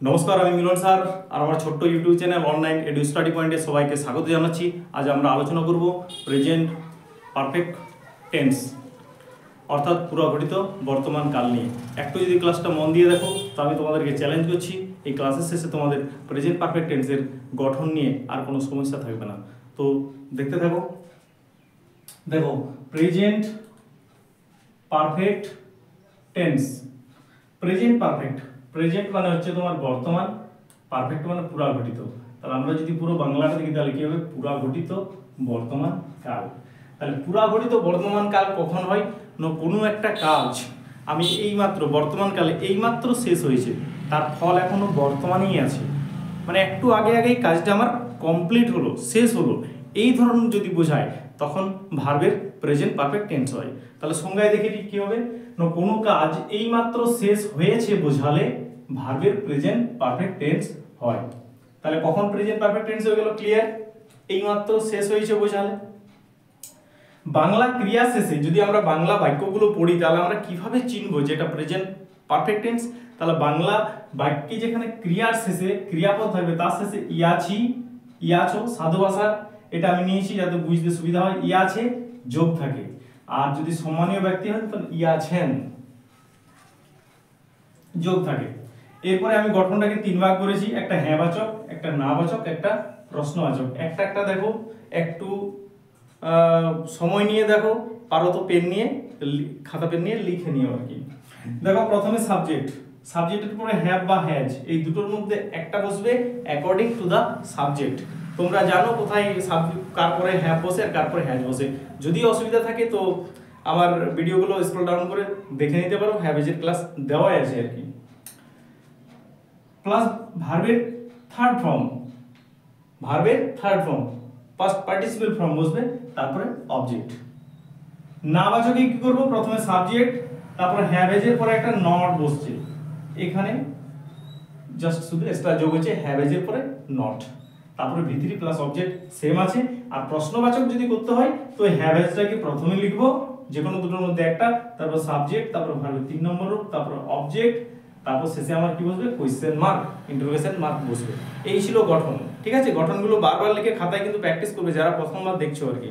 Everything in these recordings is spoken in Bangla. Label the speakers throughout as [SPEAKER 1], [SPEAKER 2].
[SPEAKER 1] নমস্কার, আমি মিলন স্যার আর আমার ছোট্ট YouTube channel online edu study পয়েন্টে সবাইকে স্বাগত জানাচ্ছি। আজ আমরা আলোচনা করব প্রেজেন্ট পারফেক্ট টেন্স অর্থাৎ পুরোঘটিত বর্তমান কাল নিয়ে। একটু যদি ক্লাসটা মন দিয়ে দেখো তো আমি তোমাদেরকে চ্যালেঞ্জ করছি, এই ক্লাসের শেষে তোমাদের প্রেজেন্ট পারফেক্ট টেন্সের গঠন নিয়ে আর কোনো সমস্যা থাকবে না। তো দেখতে থাকো। দেখো, present perfect tense. Present perfect, present মানে হচ্ছে তোমার বর্তমান, পারফেক্ট মানে পুরাঘটিত। তাহলে আমরা যদি পুরো বাংলাটা দেখি তাহলে কি হবে? পুরাঘটিত বর্তমান কাল। তাহলে পুরাঘটিত বর্তমান কাল কখন হয় না, কোনো একটা কাজ আমি এইমাত্র বর্তমান কালে এইমাত্র শেষ হয়েছে, তার ফল এখনো বর্তমানেই আছে, মানে একটু আগে আগেই কাজটা আমার কমপ্লিট হলো, শেষ হলো, এই ধরনের যদি বোঝায় তখন ভার্বের প্রেজেন্ট পারফেক্ট টেন্স হয়। তাহলে সংজ্ঞায় দেখে কি হবে না, কোনো কাজ এইমাত্র শেষ হয়েছে বোঝালে ভার্বের প্রেজেন্ট পারফেক্ট টেন্স হয়। তাহলে কখন প্রেজেন্ট পারফেক্ট টেন্স হয়ে গেল? ক্লিয়ার, এইমাত্র শেষ হয়েছে বোঝালে। বাংলা ক্রিয়া শেষে যদি আমরা বাংলা বাক্যগুলো পড়ি তাহলে আমরা কিভাবে চিনবো যেটা প্রেজেন্ট পারফেক্ট টেন্স? তাহলে বাংলা বাক্যে যেখানে ক্রিয়ার শেষে ক্রিয়াপদ থাকবে তার শেষে ইয়াছি, ইয়াছো, সাধু ভাষা এটা আমি নিয়েছি যাতে বুঝতে সুবিধা হয়, ইয়াছে যোগ থাকে। আর যদি সম্মানীয় ব্যক্তি হয় তাহলে ইয়াছেন যোগ থাকে। এরপরে আমি গঠনটাকে তিন ভাগ করেছি, একটা হ্যাঁ বাচক, একটা না বাচক, একটা প্রশ্নবাচক। একটা একটা দেখো, একটু সময় নিয়ে দেখো, পারো তো পেন নিয়ে খাতা পেন নিয়ে লিখে নিও আর কি। দেখো প্রথমে সাবজেক্ট, সাবজেক্টের পরে হ্যাভ বা হ্যাজ, এই দুটোর মধ্যে একটা বসবে অ্যাকর্ডিং টু দা সাবজেক্ট। তোমরা জানো কোথায় কার পরে হ্যাভ বসে আর কার পরে হ্যাজ বসে। যদি অসুবিধা থাকে তো আমার ভিডিওগুলো স্ক্রল ডাউন করে দেখে নিতে পারো, হ্যাভেজের ক্লাস দেওয়াই আছে আর কি। প্লাস ভার্বের থার্ড ফর্ম, ভার্বের third form past participle form বসবে, তারপরে অবজেক্ট। না বাচকে কি করব? প্রথমে সাবজেক্ট, তারপরে হ্যাভেজের পরে একটা নট বসছে, এখানে জাস্ট শুধু এক্সট্রা যোগ হচ্ছে হ্যাভেজের পরে নট, তারপরে ভিতরি প্লাস অবজেক্ট সেম আছে। আর প্রশ্নবাচক যদি করতে হয় তো হ্যাভেজটাকে প্রথমে লিখবো যে কোনো দুটোর মধ্যে একটা, তারপর সাবজেক্ট, তারপর ভার্বের 3 নম্বর রূপ, তারপর অবজেক্ট, তারপর শেষে আমার কি বসবে? কোয়েশ্চেন মার্ক, ইন্টারোগেশন মার্ক বসবে। এই ছিল গঠন। ঠিক আছে, গঠনগুলো বারবার লিখে খাতায় কিন্তু প্র্যাকটিস করবে যারা প্রথমবার দেখছো আর কি,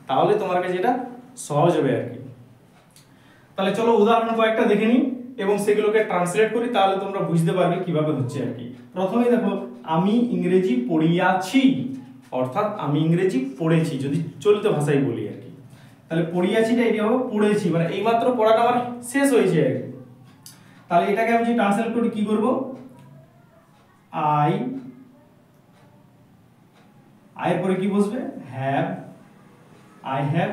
[SPEAKER 1] তাহলে তোমার কাছে এটা সহজ হবে আর কি। তাহলে চলো উদাহরণ কয়েকটা দেখে নিই এবং সেগুলোকে ট্রান্সলেট করি, তাহলে তোমরা বুঝতে পারবে কিভাবে হচ্ছে আর কি। প্রথমে দেখো, আমি ইংরেজি পড়িয়াছি, অর্থাৎ আমি ইংরেজি পড়েছি যদি চলিত ভাষায় বলি আর কি। তাহলে পড়িয়াছিটা এটি হবে পড়েছি, মানে এইমাত্র পড়াটা আমার শেষ হয়েছে আর কি। তাহলে এটাকে আমি যদি ট্রান্সলেট করি কি করব? আই এর পরে কি বসবে? হ্যাভ, আই হ্যাভ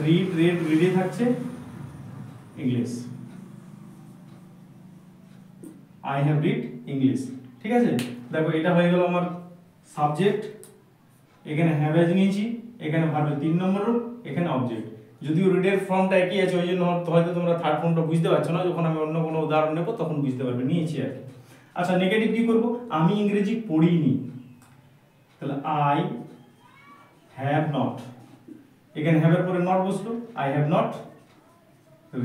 [SPEAKER 1] রিড, রিডে থাকছে English, I have read English. ঠিক আছে, দেখো এটা হয়ে গেল আমার সাবজেক্ট, এখানে হ্যাভেজ নিয়েছি, এখানে ভার্বের 3 নম্বর রূপ, এখানে অবজেক্ট। যদিও রিডের ফর্মটা একই আছে, ওই জন্য হয়তো তোমরা থার্ড ফর্মটা বুঝতে পারছো না, যখন আমি অন্য কোনো উদাহরণ নেব তখন বুঝতে পারবে, নিয়েছি আর কি। আচ্ছা, নেগেটিভ কি করব? আমি ইংরেজি পড়িনি, তাহলে আই হ্যাভ নট, এখানে হ্যাভের পরে নট বসলো, I have not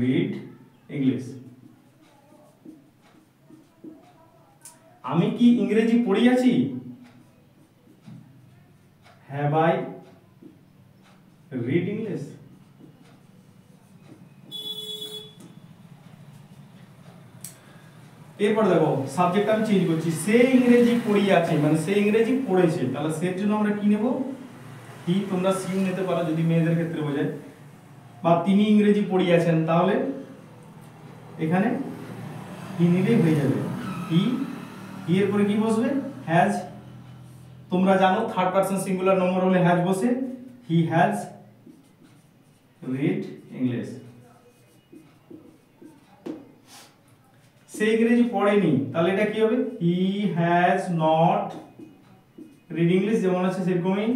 [SPEAKER 1] read English. আমি কি ইংরেজি পড়িয়াছি? Have I read English? এরপর দেখো সাবজেক্ট আমি চেঞ্জ করছি, সে ইংরেজি পড়িয়াছে, মানে সে ইংরেজি পড়েছে, তাহলে সের জন্য আমরা কি নেব? হি, তোমরা সিউ নিতে পারো যদি মেয়েদের ক্ষেত্রে বোঝায়, বা তিনি ইংরেজি পড়িয়াছেন, তাহলে এখানে হি নিলেই হয়ে যাবে। হি, হি এর পরে কি বসবে? হ্যাজ। তোমরা জানো থার্ড পারসন সিঙ্গুলার নম্বর হলে হ্যাজ বসে, হি হ্যাজ রিড ইংলিশ। সে ইংরেজি পড়েনি, তাহলে এটা কি হবে? He has not read English, যেমন আছে সেরকমই।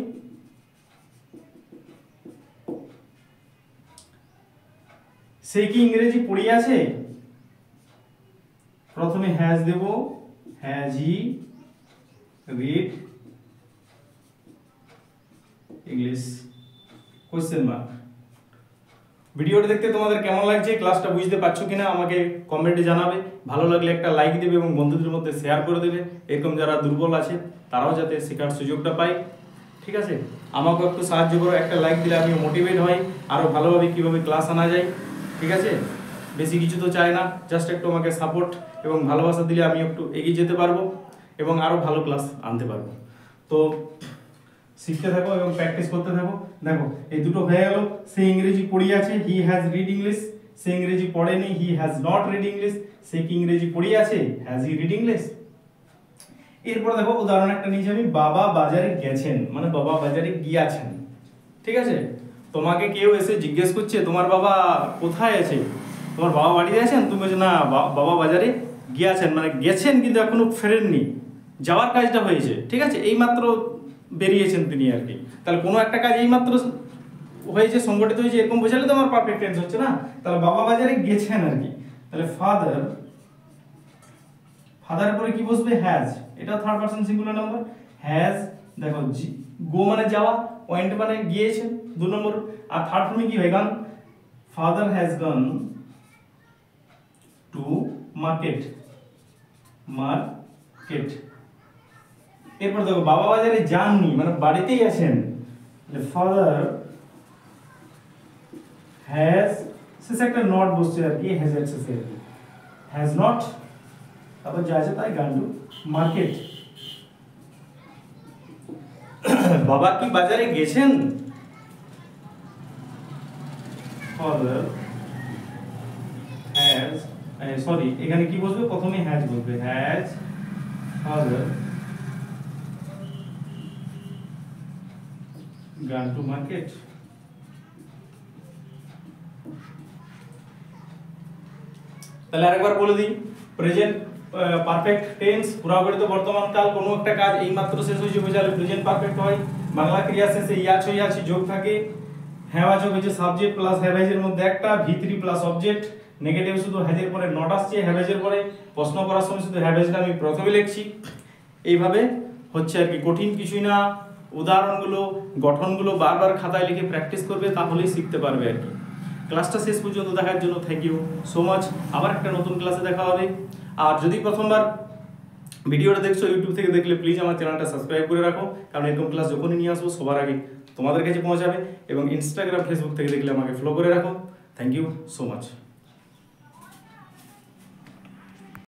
[SPEAKER 1] সে কি ইংরেজি পড়িয়াছে? প্রথমে হ্যাজ দেব, has he read English, question mark. ভিডিওটা দেখতে তোমাদের কেমন লাগছে, ক্লাসটা বুঝতে পারছো কিনা আমাকে কমেন্টে জানাবে। ভালো লাগলে একটা লাইক দেবে এবং বন্ধুদের মধ্যে শেয়ার করে দেবে, এরকম যারা দুর্বল আছে তারাও যাতে শেখার সুযোগটা পায়। ঠিক আছে, আমাকেও একটু সাহায্য করো, একটা লাইক দিলে আমি মোটিভেট হই আরও ভালোভাবে কীভাবে ক্লাস আনা যায়। ঠিক আছে, বেশি কিছু তো চাই না, জাস্ট একটু আমাকে সাপোর্ট এবং ভালোবাসা দিলে আমি একটু এগিয়ে যেতে পারবো এবং আরও ভালো ক্লাস আনতে পারবো। তো শিখতে থাকো এবং প্র্যাকটিস করতে থাকো। দেখো এই দুটো হয়ে গেল। সে ইংরেজি পড়িয়ে আছে, হি হ্যাজ রিড ইংলিশ। সে ইংরেজি পড়েনি, he has not read English. সে কি ইংরেজি পড়িয়ে আছে, হ্যাজ হি রিড ইংলিশ। এরপর দেখো উদাহরণ একটা নিয়েছি আমি, বাবা বাজারে গেছেন, মানে বাবা বাজারে গিয়েছেন। ঠিক আছে, তোমাকে কেউ এসে জিজ্ঞেস করছে তোমার বাবা কোথায় আছে, তোমার বাবা বাড়িতে আছেন, তুমি বলছো না বাবা বাজারে গিয়েছেন, মানে গেছেন কিন্তু এখনো ফেরেননি, যাওয়ার কাজটা হয়েছে। ঠিক আছে, এইমাত্র বেরিয়েছেন তিনি আর কি। তাহলে কোনো একটা কাজ এইমাত্র হয়েছে, সংগঠিত হয়েছে, এরকম বোঝালে তো আমার পারফেক্ট টেন্স হচ্ছে না। তাহলে বাবা বাজারে গেছেন আর কি। তাহলে ফাদার, ফাদার পরে কি বসবে, হ্যাজ। এটা third person singular number, has. দেখো গো মানে যাওয়া, পয়েন্ট মানে গিয়েছেন 2 নম্বর। আর থার্ড ফর্মে কি হয়, গান। Father has gone to market, market. এরপর দেখো বাবা বাজারে যাননি, মানে বাড়িতেই আছেন। ফাদার হ্যাজ, শেষে একটা নট বসছে আর কি, হ্যাজ এর শেষে হ্যাজ নট, তারপর যা আছে তাই গান টু মার্কেট। বাবা কি বাজারে গেছেন, ফাদার হ্যাজ, সরি এখানে কি বসবে, প্রথমে হ্যাজ বসবে, has father gone to market। তাহলে আরেকবার বলে দিই, প্রেজেন্ট পারফেক্ট টেন্স পুরাবর্তিত বর্তমান কাল কোনো একটা কাজ এইমাত্র শেষ হয়েছে বোঝালে প্রেজেন্ট পারফেক্ট হয়। বাংলা ক্রিয়া শেষে ইয়াছ হইয়াছে যোগ থাকে, হ্যাবাচক হচ্ছে সাবজেক্ট প্লাস হ্যাভেজের মধ্যে একটা, ভি3 প্লাস অবজেক্ট। নেগেটিভ শুধু হ্যাজের পরে নট আসছে, হ্যাভেজের পরে প্রশ্ন করার সময় শুধু হ্যাভেজটা আমি প্রথমে লিখছি। এইভাবে হচ্ছে আর কি, কঠিন কিছুই না। উদাহরণগুলো গঠনগুলো বারবার খাতায় লিখে প্র্যাকটিস করবে, তাহলেই শিখতে পারবে আর কি। ক্লাসটা শেষ পর্যন্ত দেখার জন্য থ্যাংক ইউ সো মাচ। আবার একটা নতুন ক্লাসে দেখা হবে। আর যদি প্রথমবার ভিডিওটা দেখছো ইউটিউব থেকে দেখলে প্লিজ আমার চ্যানেলটা সাবস্ক্রাইব করে রাখো, কারণ এরকম ক্লাস যখনই নিয়ে আসবো সবার আগে তোমাদের কাছে পৌঁছাবে। এবং ইনস্টাগ্রাম ফেসবুক থেকে দেখলে আমাকে ফলো করে রাখো। Thank you so much.